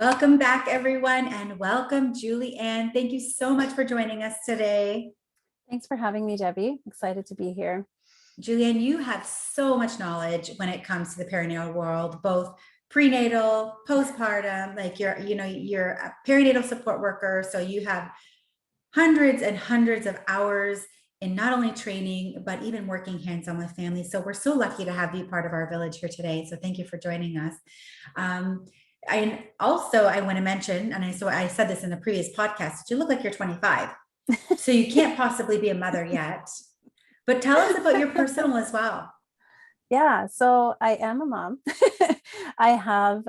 Welcome back, everyone, and welcome, Julie Ann. Thank you so much for joining us today. Thanks for having me, Debbie. Excited to be here. Julianne, you have so much knowledge when it comes to the perinatal world, both prenatal, postpartum, like you're a perinatal support worker. So you have hundreds and hundreds of hours in not only training, but even working hands-on with families. So we're so lucky to have you part of our village here today. So thank you for joining us. And also I want to mention, and I said this in the previous podcast, you look like you're 25. So you can't possibly be a mother yet. But tell us about your personal as well. Yeah, so I am a mom. I have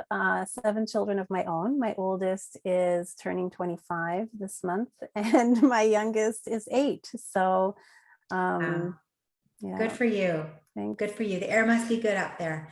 7 children of my own. My oldest is turning 25 this month, and my youngest is 8. So, Wow. yeah. Good for you. Thanks. Good for you. The air must be good up there.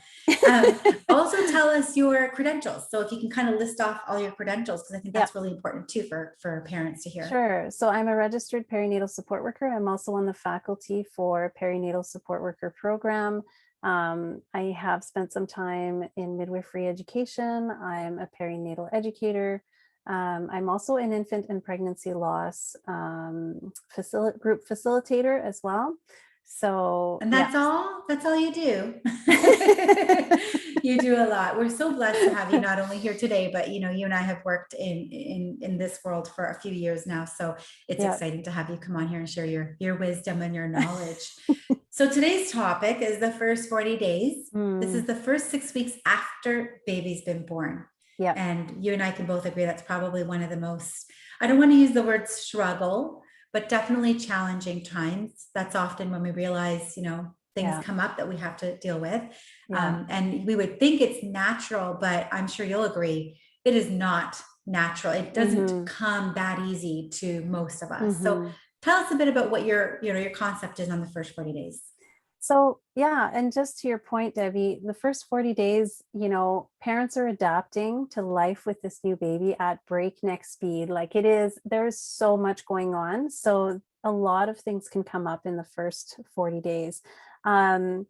Also tell us your credentials. So if you can kind of list off all your credentials, because I think that's really important too for parents to hear. Sure. So I'm a registered perinatal support worker. I'm also on the faculty for perinatal support worker program. I have spent some time in midwifery education. I'm a perinatal educator. I'm also an infant and pregnancy loss group facilitator as well. So, and that's all you do. You do a lot. We're so blessed to have you not only here today, but you and I have worked in this world for a few years now. So it's exciting to have you come on here and share your wisdom and your knowledge. So today's topic is the first 40 days. This is the first 6 weeks after baby's been born. Yeah. And you and I can both agree that's probably one of the most, I don't want to use the word struggle, but definitely challenging times. That's often when we realize, things come up that we have to deal with. And we would think it's natural, but I'm sure you'll agree, it is not natural. It doesn't come that easy to most of us. So tell us a bit about what your concept is on the first 40 days. So, yeah. And just to your point, Debbie, the first 40 days, parents are adapting to life with this new baby at breakneck speed. Like there's so much going on. So a lot of things can come up in the first 40 days. The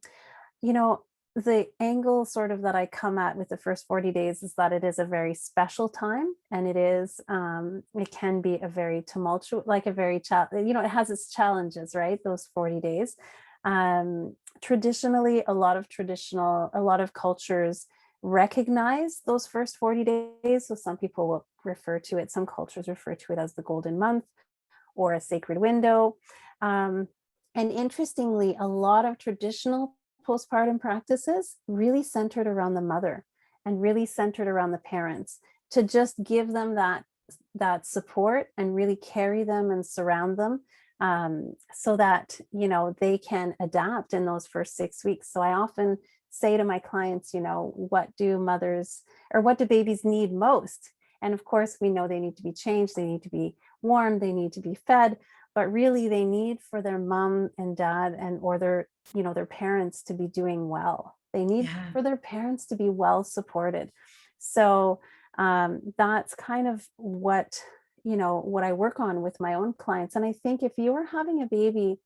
angle sort of that I come at with the first 40 days is that it is a very special time, and it can be a very tumultuous, like it has its challenges, right? Those 40 days. Traditionally, a lot of cultures recognize those first 40 days. So some people will some cultures refer to it as the golden month or a sacred window. And interestingly, a lot of traditional postpartum practices really centered around the mother and really centered around the parents to just give them that support and really carry them and surround them, so that they can adapt in those first 6 weeks. So I often say to my clients, what do babies need most? And of course, we know they need to be changed, they need to be warmed, they need to be fed, but really they need for their mom and dad or their parents to be doing well. They need for their parents to be well supported. So that's kind of what I work on with my own clients. And I think if you are having a baby,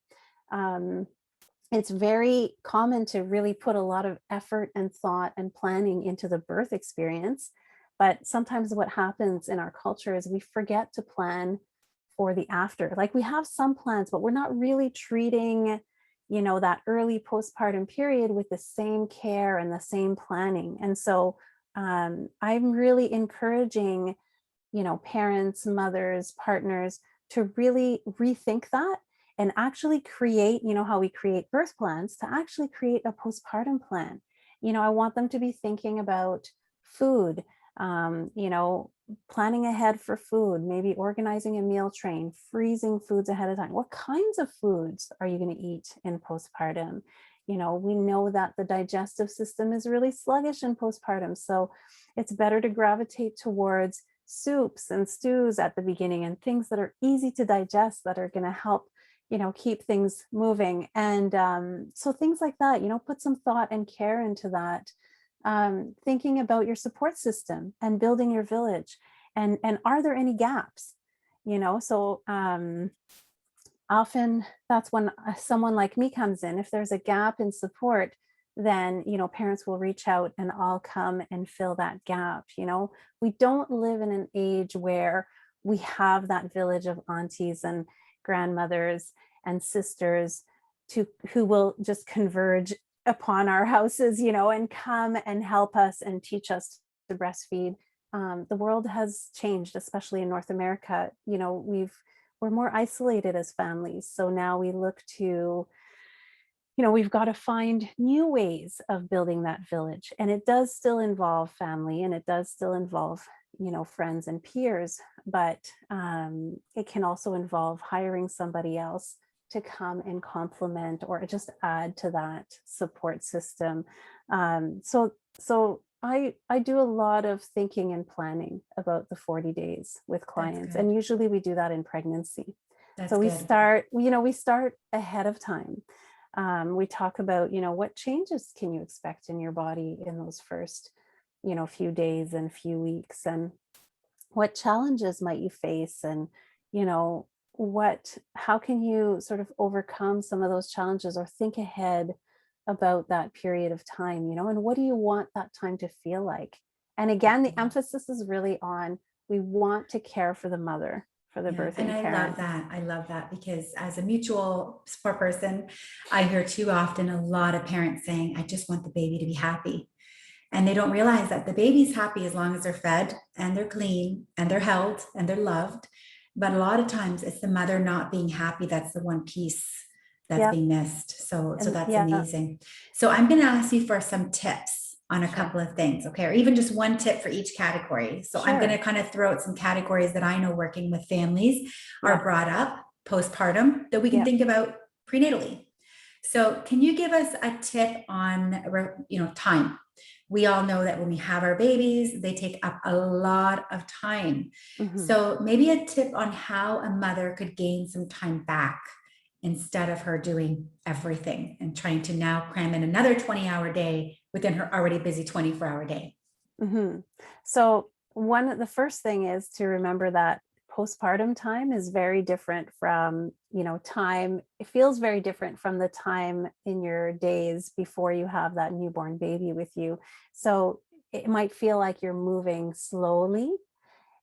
it's very common to really put a lot of effort and thought and planning into the birth experience. But sometimes what happens in our culture is we forget to plan for the after. Like, we have some plans, but we're not really treating, that early postpartum period with the same care and the same planning. And so I'm really encouraging, parents, mothers, partners to really rethink that and actually create, how we create birth plans, to actually create a postpartum plan. I want them to be thinking about food, planning ahead for food, maybe organizing a meal train, freezing foods ahead of time. What kinds of foods are you going to eat in postpartum? We know that the digestive system is really sluggish in postpartum. So it's better to gravitate towards soups and stews at the beginning and things that are easy to digest that are going to help, keep things moving. And so things like that, put some thought and care into that. Thinking about your support system and building your village, and are there any gaps? So often that's when someone like me comes in. If there's a gap in support, then, parents will reach out and I'll come and fill that gap. We don't live in an age where we have that village of aunties and grandmothers and sisters who will just converge upon our houses, and come and help us and teach us to breastfeed. The world has changed, especially in North America. We're more isolated as families. So now we look to, we've got to find new ways of building that village. And it does still involve family, and it does still involve, friends and peers, but it can also involve hiring somebody else to come and complement or just add to that support system. So I do a lot of thinking and planning about the 40 days with That's clients, good. and usually we do that in pregnancy. That's So we good. start, we start ahead of time. We talk about, what changes can you expect in your body in those first, few days and few weeks, and what challenges might you face, and, how can you sort of overcome some of those challenges or think ahead about that period of time, and what do you want that time to feel like? And again, the Yeah. emphasis is really on, we want to care for the mother, for the Yeah, and birthing I love parent. that. I love that because as a mutual support person, I hear too often a lot of parents saying, I just want the baby to be happy. And they don't realize that the baby's happy as long as they're fed and they're clean and they're held and they're loved. But a lot of times it's the mother not being happy. That's the one piece that's Yeah. being missed. So And that's yeah, amazing. So I'm going to ask you for some tips on a sure. couple of things, okay? Or even just one tip for each category. So I'm going to Sure. kind of throw out some categories that I know working with families are Yeah. brought up postpartum that we can Yeah. think about prenatally. So can you give us a tip on, time? We all know that when we have our babies, they take up a lot of time. Mhm. So maybe a tip on how a mother could gain some time back instead of her doing everything and trying to now cram in another 20-hour day within her already busy 24-hour day. Mhm. So the first thing is to remember that postpartum time is very different from, time. It feels very different from the time in your days before you have that newborn baby with you. So it might feel like you're moving slowly,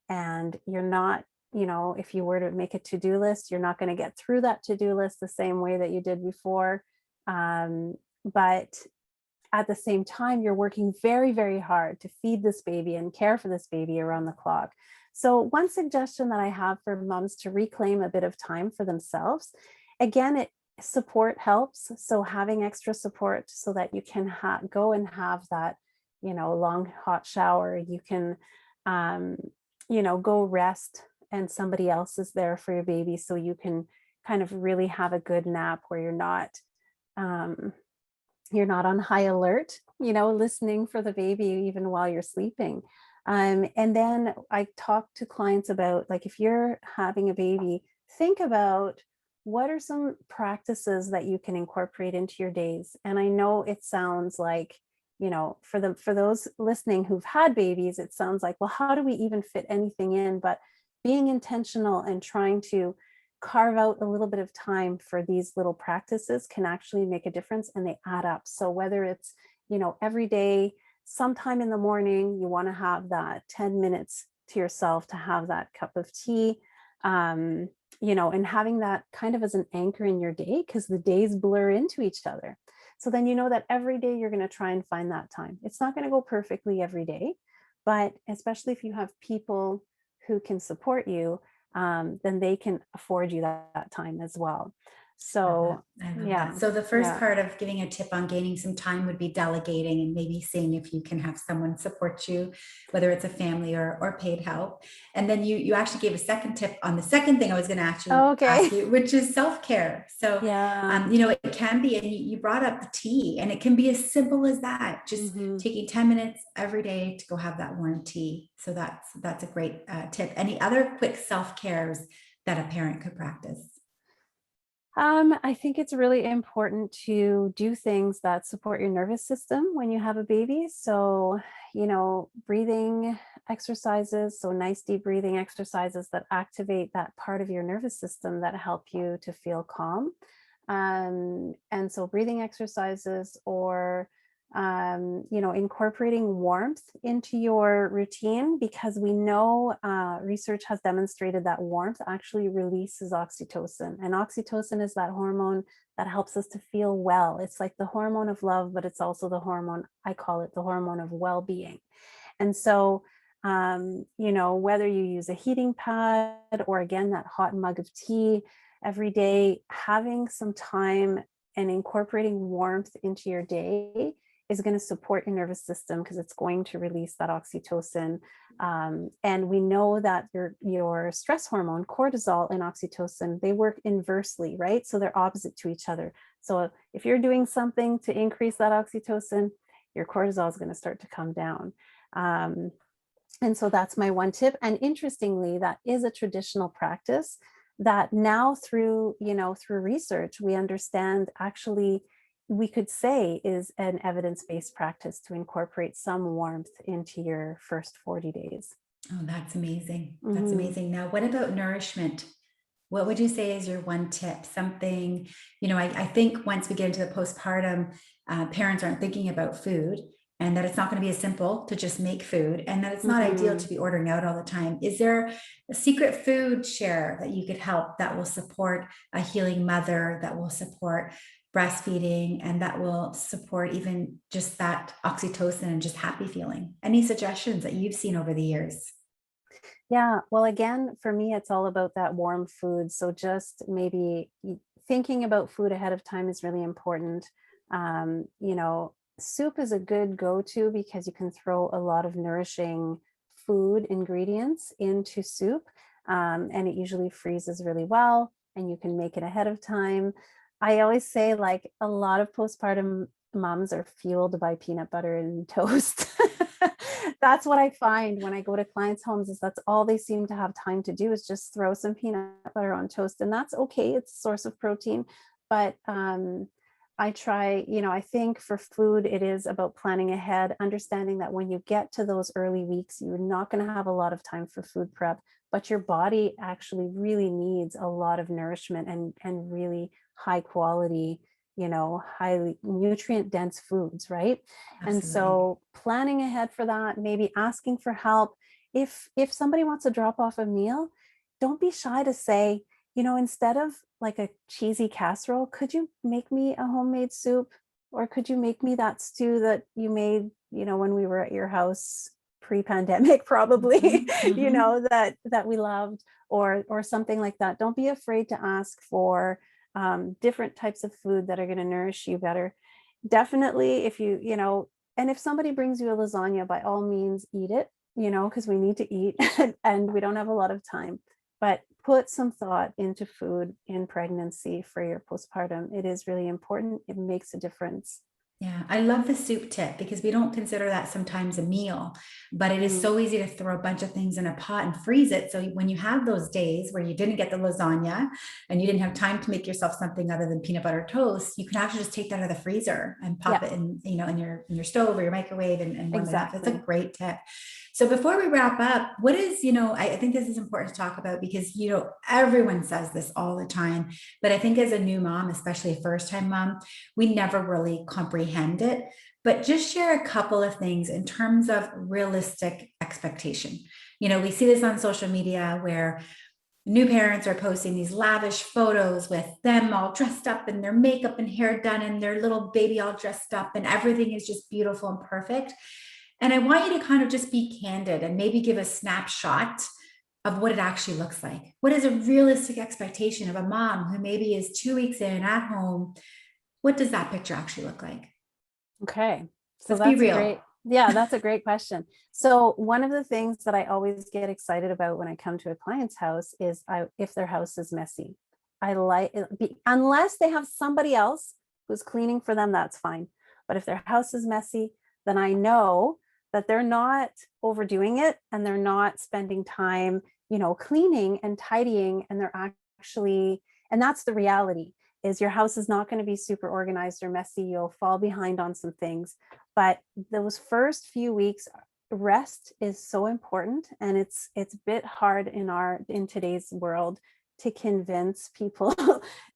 and you're not, if you were to make a to-do list, you're not going to get through that to-do list the same way that you did before. But at the same time, you're working very, very hard to feed this baby and care for this baby around the clock. So one suggestion that I have for moms to reclaim a bit of time for themselves, again, support helps. So having extra support so that you can go and have that, long hot shower. You can, um, go rest, and somebody else is there for your baby, so you can kind of really have a good nap where um, you're not on high alert, listening for the baby even while you're sleeping. And then I talk to clients about, like, if you're having a baby, think about what are some practices that you can incorporate into your days. And I know it sounds like, for those listening who've had babies, it sounds like, well, how do we even fit anything in? But being intentional and trying to carve out a little bit of time for these little practices can actually make a difference, and they add up. So whether it's, every day, sometime in the morning, you want to have that 10 minutes to yourself to have that cup of tea, and having that kind of as an anchor in your day, because the days blur into each other. So then you know that every day you're going to try and find that time. It's not going to go perfectly every day, but especially if you have people who can support you, then they can afford you that time as well. Love that. So I love that. yeah, So the first yeah, part of giving a tip on gaining some time would be delegating and maybe seeing if you can have someone support you, whether it's a family or paid help. And then you actually gave a second tip on the second thing I was going to okay. ask you, which is self-care. So Yeah. it can be, and you brought up the tea, and it can be as simple as that. Just Hmm. taking 10 minutes every day to go have that warm tea. So that's a great tip. Any other quick self-cares that a parent could practice? I think it's really important to do things that support your nervous system when you have a baby. So, breathing exercises, so nice deep breathing exercises that activate that part of your nervous system that help you to feel calm. And so breathing exercises, or incorporating warmth into your routine, because we know research has demonstrated that warmth actually releases oxytocin. And oxytocin is that hormone that helps us to feel well. It's like the hormone of love, but it's also the hormone, I call it the hormone of well-being. And so, whether you use a heating pad or again, that hot mug of tea every day, having some time and incorporating warmth into your day is going to support your nervous system, because it's going to release that oxytocin. And we know that your stress hormone, cortisol and oxytocin, they work inversely, right? So they're opposite to each other. So if you're doing something to increase that oxytocin, your cortisol is going to start to come down. And so that's my one tip. And interestingly, that is a traditional practice that now through research, we understand actually we could say is an evidence-based practice to incorporate some warmth into your first 40 days. Oh, that's amazing. That's Mhm. amazing. Now, what about nourishment? What would you say is your one tip? Something, I think once we get into the postpartum, parents aren't thinking about food, and that it's not going to be as simple to just make food, and that it's not ideal Mhm. to be ordering out all the time. Is there a secret food share that you could help that will support a healing mother, that will support breastfeeding, and that will support even just that oxytocin and just happy feeling? Any suggestions that you've seen over the years? Yeah, well, again, for me, it's all about that warm food. So just maybe thinking about food ahead of time is really important. Soup is a good go-to because you can throw a lot of nourishing food ingredients into soup, and it usually freezes really well, and you can make it ahead of time. I always say, like, a lot of postpartum moms are fueled by peanut butter and toast. That's what I find when I go to clients' homes, is that's all they seem to have time to do is just throw some peanut butter on toast. And that's okay. It's a source of protein. But I try, I think for food, it is about planning ahead, understanding that when you get to those early weeks, you're not going to have a lot of time for food prep, but your body actually really needs a lot of nourishment and really high quality, highly nutrient dense foods, right? And Absolutely. so planning ahead for that, maybe asking for help. If somebody wants to drop off a meal, don't be shy to say, instead of like a cheesy casserole, could you make me a homemade soup? Or could you make me that stew that you made, when we were at your house pre-pandemic, probably, Mhm, mhm. that we loved, or something like that. Don't be afraid to ask for different types of food that are going to nourish you better. Definitely, if and if somebody brings you a lasagna, by all means eat it, because we need to eat and we don't have a lot of time. But put some thought into food in pregnancy for your postpartum. It is really important. It makes a difference. Yeah, I love the soup tip because we don't consider that sometimes a meal, but it is Mm, so easy to throw a bunch of things in a pot and freeze it. So when you have those days where you didn't get the lasagna and you didn't have time to make yourself something other than peanut butter toast, you can actually just take that out of the freezer and pop yeah, it in, in your stove or your microwave and warm it up. That's a exactly. great tip. So before we wrap up, what is, I think this is important to talk about because, everyone says this all the time, but I think as a new mom, especially a first time mom, we never really comprehend it. But just share a couple of things in terms of realistic expectation. We see this on social media where new parents are posting these lavish photos with them all dressed up and their makeup and hair done and their little baby all dressed up and everything is just beautiful and perfect. And I want you to kind of just be candid and maybe give a snapshot of what it actually looks like. What is a realistic expectation of a mom who maybe is 2 weeks in at home? What does that picture actually look like? Okay. So Let's be real. that's a great question. So one of the things that I always get excited about when I come to a client's house is if their house is messy. I like unless they have somebody else who's cleaning for them, that's fine. But if their house is messy, then I know that they're not overdoing it and they're not spending time, cleaning and tidying, and they're actually, and that's the reality, is your house is not going to be super organized or messy. You'll fall behind on some things. But those first few weeks, rest is so important. And it's a bit hard in today's world to convince people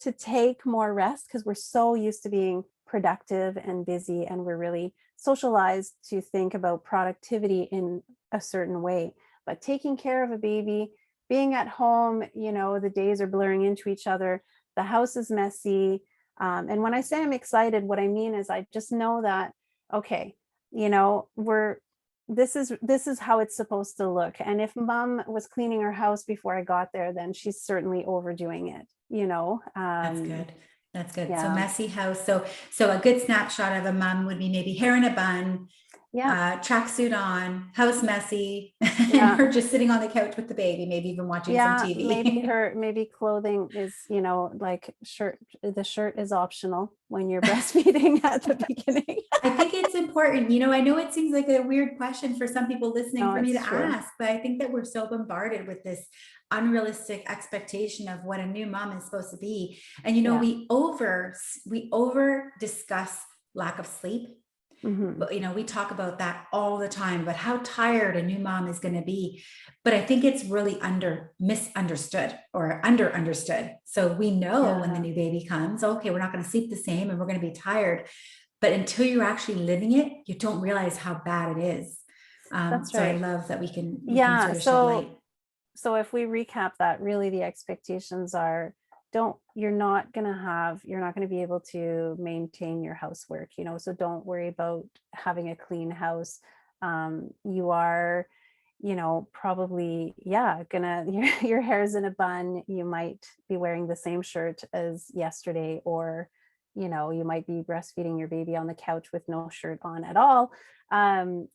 to take more rest because we're so used to being productive and busy, and we're really socialized to think about productivity in a certain way. But taking care of a baby, being at home, the days are blurring into each other, the house is messy. And when I say I'm excited, what I mean is I just know that, okay, this is how it's supposed to look. And if mom was cleaning her house before I got there, then she's certainly overdoing it. That's good. That's good. So Yeah. messy house. So a good snapshot of a mom would be maybe hair in a bun, Yeah. tracksuit on, house messy, and Yeah. her just sitting on the couch with the baby, maybe even watching some Yeah. TV. Maybe clothing is, like the shirt is optional when you're breastfeeding at the beginning. I think it's important. I know it seems like a weird question for some people listening No, for me to it's true. ask, but I think that we're so bombarded with this unrealistic expectation of what a new mom is supposed to be. And Yeah. we over discuss lack of sleep. Mhm. But we talk about that all the time, about how tired a new mom is going to be. But I think it's really misunderstood or under understood. So we know when the Yeah. new baby comes, okay, we're not going to sleep the same and we're going to be tired. But until you're actually living it, you don't realize how bad it is. That's So I right. love that we can Yeah. sort of shed light. So if we recap that, really the expectations are, you're not going to be able to maintain your housework, so don't worry about having a clean house. You are, probably, your hair's in a bun. You might be wearing the same shirt as yesterday, or, you might be breastfeeding your baby on the couch with no shirt on at all. And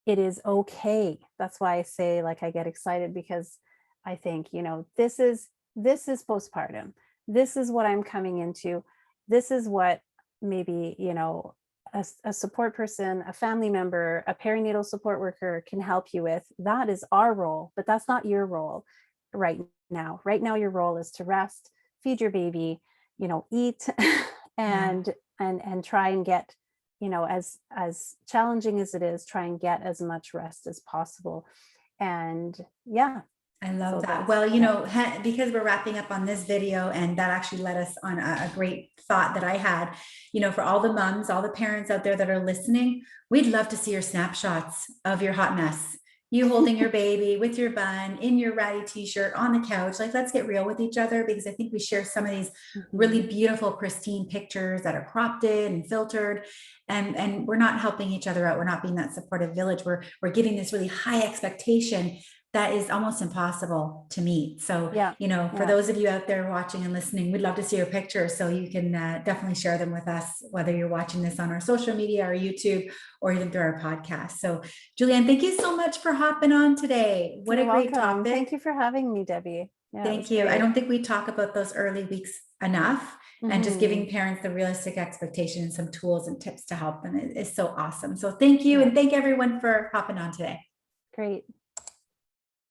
it is okay. That's why I say, like, I get excited, because I think, this is postpartum. This is what I'm coming into. This is what maybe, a support person, a family member, a perinatal support worker can help you with. That is our role, but that's not your role right now. Right now, your role is to rest, feed your baby, eat, and try and get, as challenging as it is, try and get as much rest as possible. And yeah. I love So that. that's, Well, yeah. because we're wrapping up on this video, and that actually led us on a great thought that I had, for all the moms, all the parents out there that are listening, we'd love to see your snapshots of your hot mess. You holding your baby with your bun in your ratty t-shirt on the couch. Like, let's get real with each other, because I think we share some of these really Mhm. beautiful, pristine pictures that are cropped in and filtered, and we're not helping each other out. We're not being that supportive village. We're giving this really high expectation that is almost impossible to meet. So, Yeah. for those of you out there watching and listening, we'd love to see your pictures. So you can definitely share them with us, whether you're watching this on our social media or YouTube, or even through our podcast. So Julianne, thank you so much for hopping on today. What You're a great welcome. topic. Thank you for having me, Debbie. Yeah, it was Thank you. I great. don't think we talk about those early weeks enough, and just Mhm. giving parents the realistic expectation and some tools and tips to help them is so awesome. So thank you. Yeah. And thank everyone for hopping on today. Great.